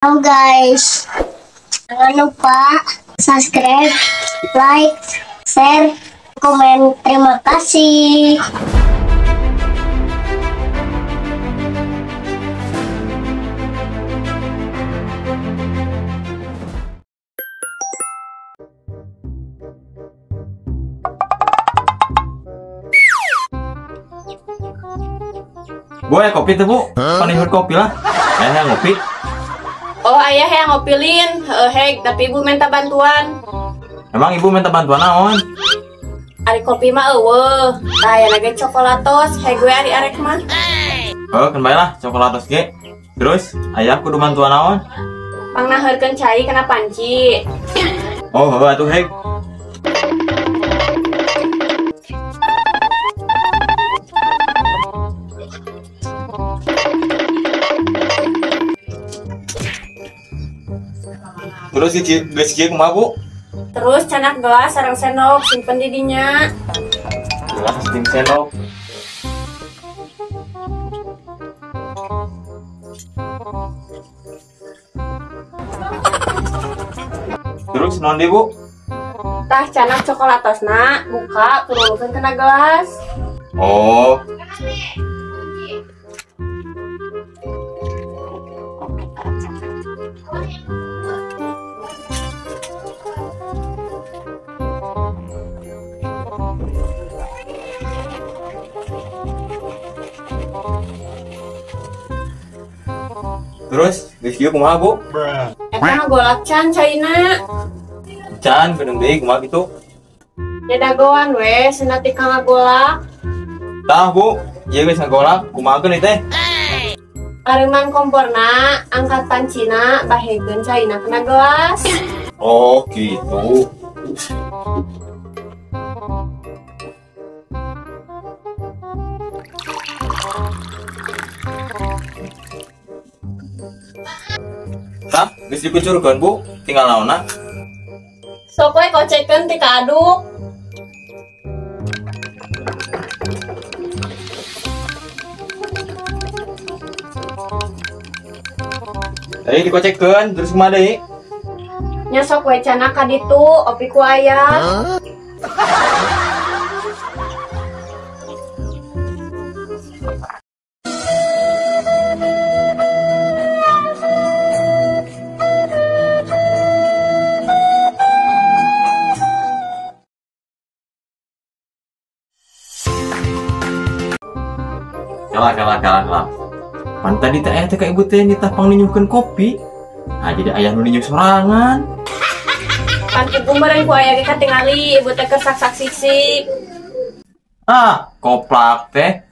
Halo guys, jangan lupa subscribe, like, share, komen. Terima kasih. Bu, ya kopi tuh bu, paling kopi lah. Ngopi. Oh ayah yang ngopilin, hek, tapi ibu minta bantuan. Emang ibu minta bantuan naon? Ari kopi mah kayak lagi coklatos, hek gue ari arek mah. Oh, kan baiklah, coklatos ge. Terus, ayah kudu bantuan naon? Pangnaheurkeun cai kena panci. Oh, atuh hek. Terus geus kieu kumaha bu? Terus canak gelas sareng sendok simpen di dinya. Gelas jeung sendok. Terus naon deui bu? Tah canak coklatosna buka turunkeun kena gelas. Oh. Terus, geus kieu kumaha bu? Eta ngagolak can caina. Can beunang deui kumaha kitu? Ya dagoan we, cenah ti kang ngagolak. Tah bu, ieu geus ngagolak, kumahakeun ieu teh? Ariman komporna angkat pancina bahegeun caina kena gelas. Oh, gitu. Tah, geus dikucurkeun bu, tinggal naonna. Sok we kocekeun ti kaaduk. Tadi dikocekeun, terus kumaha deui? Nya sok we canak ka ditu, opi ku aya. Kalah. Pan tadi teh aya teh ka ibu teh nitah pangninyuhkeun kopi. Nah, jadi ayah nu ninyuh sorangan. Pan ibu meureun ku aya ge katingali ibu teh keur sak-sak-sik. Ah, koplak teh.